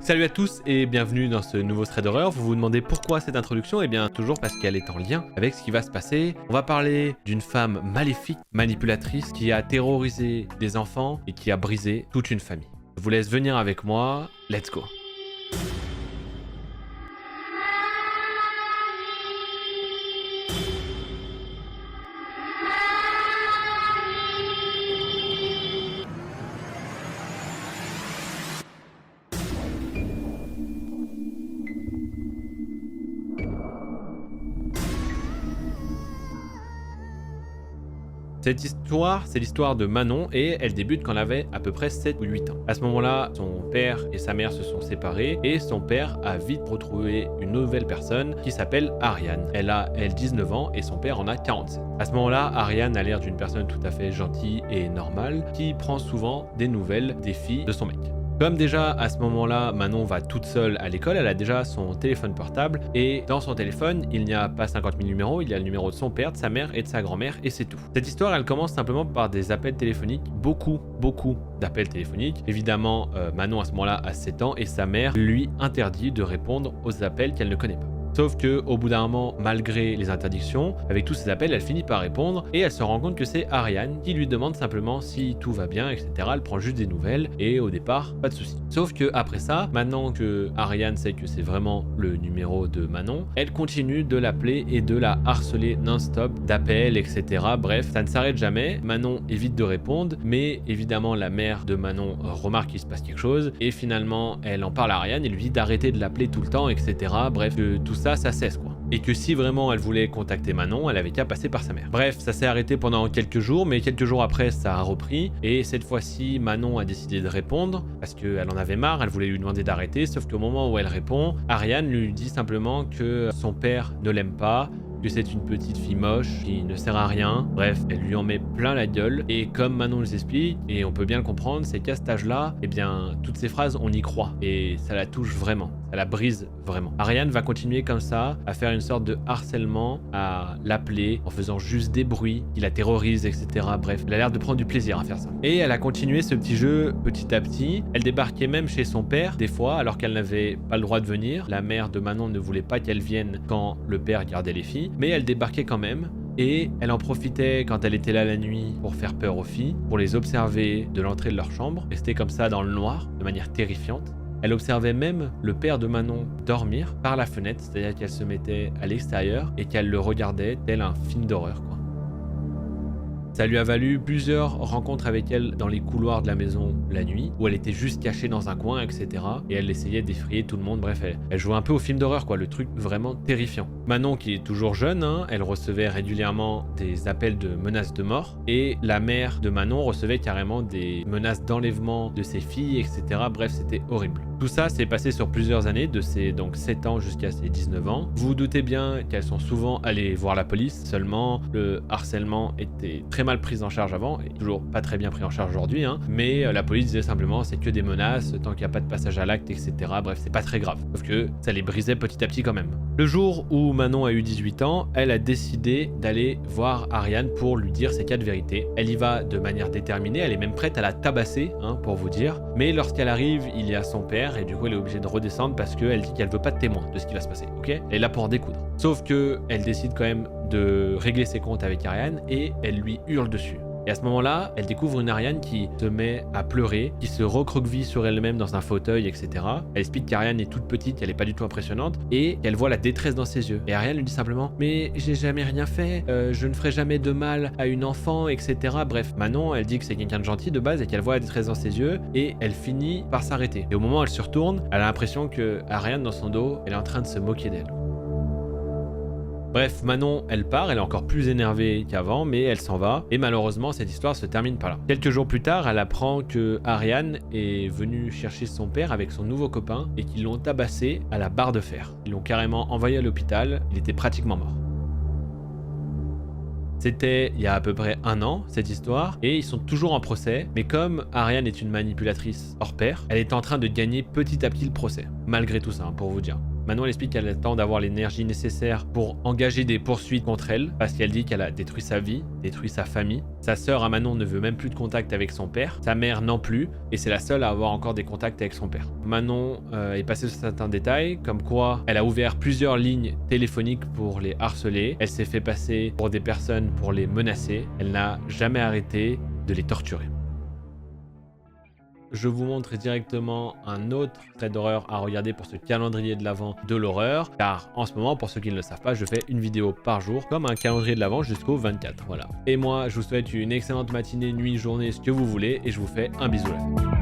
Salut à tous et bienvenue dans ce nouveau thread d'horreur. Vous vous demandez pourquoi cette introduction? Eh bien toujours parce qu'elle est en lien avec ce qui va se passer. On va parler d'une femme maléfique, manipulatrice, qui a terrorisé des enfants et qui a brisé toute une famille. Je vous laisse venir avec moi, let's go. Cette histoire, c'est l'histoire de Manon et elle débute quand elle avait à peu près 7 ou 8 ans. À ce moment-là, son père et sa mère se sont séparés et son père a vite retrouvé une nouvelle personne qui s'appelle Ariane. Elle a 19 ans et son père en a 47. À ce moment-là, Ariane a l'air d'une personne tout à fait gentille et normale qui prend souvent des nouvelles des filles de son mec. Comme déjà à ce moment-là, Manon va toute seule à l'école, elle a déjà son téléphone portable et dans son téléphone, il n'y a pas 50 000 numéros, il y a le numéro de son père, de sa mère et de sa grand-mère et c'est tout. Cette histoire, elle commence simplement par des appels téléphoniques, beaucoup d'appels téléphoniques. Évidemment, Manon à ce moment-là a 7 ans et sa mère lui interdit de répondre aux appels qu'elle ne connaît pas. Sauf que au bout d'un moment, malgré les interdictions, avec tous ces appels, elle finit par répondre et elle se rend compte que c'est Ariane qui lui demande simplement si tout va bien, etc. Elle prend juste des nouvelles et au départ, pas de soucis. Sauf que après ça, maintenant que Ariane sait que c'est vraiment le numéro de Manon, elle continue de l'appeler et de la harceler non-stop d'appels, etc. Bref, ça ne s'arrête jamais. Manon évite de répondre, mais évidemment la mère de Manon remarque qu'il se passe quelque chose et finalement elle en parle à Ariane et lui dit d'arrêter de l'appeler tout le temps, etc. Bref, que tout ça cesse quoi. Et que si vraiment elle voulait contacter Manon, elle avait qu'à passer par sa mère. Bref, ça s'est arrêté pendant quelques jours, mais quelques jours après, ça a repris. Et cette fois-ci, Manon a décidé de répondre parce qu'elle en avait marre, elle voulait lui demander d'arrêter. Sauf qu'au moment où elle répond, Ariane lui dit simplement que son père ne l'aime pas, que c'est une petite fille moche qui ne sert à rien. Bref, elle lui en met plein la gueule. Et comme Manon nous explique, et on peut bien le comprendre, c'est qu'à cet âge-là, eh bien, toutes ces phrases, on y croit. Et ça la touche vraiment. Ça la brise vraiment. Ariane va continuer comme ça, à faire une sorte de harcèlement, à l'appeler en faisant juste des bruits, qui la terrorise, etc. Bref, elle a l'air de prendre du plaisir à faire ça. Et elle a continué ce petit jeu petit à petit. Elle débarquait même chez son père, des fois, alors qu'elle n'avait pas le droit de venir. La mère de Manon ne voulait pas qu'elle vienne quand le père gardait les filles. Mais elle débarquait quand même et elle en profitait quand elle était là la nuit pour faire peur aux filles, pour les observer de l'entrée de leur chambre, rester comme ça dans le noir de manière terrifiante. Elle observait même le père de Manon dormir par la fenêtre, c'est-à-dire qu'elle se mettait à l'extérieur et qu'elle le regardait tel un film d'horreur quoi. Ça lui a valu plusieurs rencontres avec elle dans les couloirs de la maison la nuit, où elle était juste cachée dans un coin, etc. Et elle essayait d'effrayer tout le monde, bref, elle jouait un peu au film d'horreur, quoi, le truc vraiment terrifiant. Manon, qui est toujours jeune, elle recevait régulièrement des appels de menaces de mort, et la mère de Manon recevait carrément des menaces d'enlèvement de ses filles, etc. Bref, c'était horrible. Tout ça s'est passé sur plusieurs années, de ses donc 7 ans jusqu'à ses 19 ans. Vous vous doutez bien qu'elles sont souvent allées voir la police, seulement le harcèlement était très mal pris en charge avant, et toujours pas très bien pris en charge aujourd'hui, mais la police disait simplement c'est que des menaces, tant qu'il n'y a pas de passage à l'acte, etc. Bref, c'est pas très grave, sauf que ça les brisait petit à petit quand même. Le jour où Manon a eu 18 ans, elle a décidé d'aller voir Ariane pour lui dire ses 4 vérités. Elle y va de manière déterminée, elle est même prête à la tabasser, pour vous dire, mais lorsqu'elle arrive, il y a son père, et du coup elle est obligée de redescendre parce qu'elle dit qu'elle veut pas de témoin de ce qui va se passer, ok? Elle est là pour en découdre. Sauf que elle décide quand même de régler ses comptes avec Ariane et elle lui hurle dessus. Et à ce moment-là, elle découvre une Ariane qui se met à pleurer, qui se recroqueville sur elle-même dans un fauteuil, etc. Elle explique qu'Ariane est toute petite, qu'elle est pas du tout impressionnante, et qu'elle voit la détresse dans ses yeux. Et Ariane lui dit simplement « Mais j'ai jamais rien fait, je ne ferai jamais de mal à une enfant, etc. » Bref, Manon, elle dit que c'est quelqu'un de gentil de base et qu'elle voit la détresse dans ses yeux, et elle finit par s'arrêter. Et au moment où elle se retourne, elle a l'impression que Ariane, dans son dos, elle est en train de se moquer d'elle. Bref, Manon, elle part, elle est encore plus énervée qu'avant, mais elle s'en va, et malheureusement, cette histoire se termine pas là. Quelques jours plus tard, elle apprend que Ariane est venue chercher son père avec son nouveau copain, et qu'ils l'ont tabassé à la barre de fer. Ils l'ont carrément envoyé à l'hôpital, il était pratiquement mort. C'était il y a à peu près 1 an, cette histoire, et ils sont toujours en procès, mais comme Ariane est une manipulatrice hors pair, elle est en train de gagner petit à petit le procès, malgré tout ça, pour vous dire. Manon elle explique qu'elle attend d'avoir l'énergie nécessaire pour engager des poursuites contre elle, parce qu'elle dit qu'elle a détruit sa vie, détruit sa famille. Sa sœur à Manon ne veut même plus de contact avec son père, sa mère non plus, et c'est la seule à avoir encore des contacts avec son père. Manon est passée sur certains détails, comme quoi elle a ouvert plusieurs lignes téléphoniques pour les harceler, elle s'est fait passer pour des personnes pour les menacer, elle n'a jamais arrêté de les torturer. Je vous montre directement un autre trait d'horreur à regarder pour ce calendrier de l'Avent de l'horreur, car en ce moment, pour ceux qui ne le savent pas, je fais une vidéo par jour, comme un calendrier de l'Avent jusqu'au 24, voilà. Et moi, je vous souhaite une excellente matinée, nuit, journée, ce que vous voulez, et je vous fais un bisou là.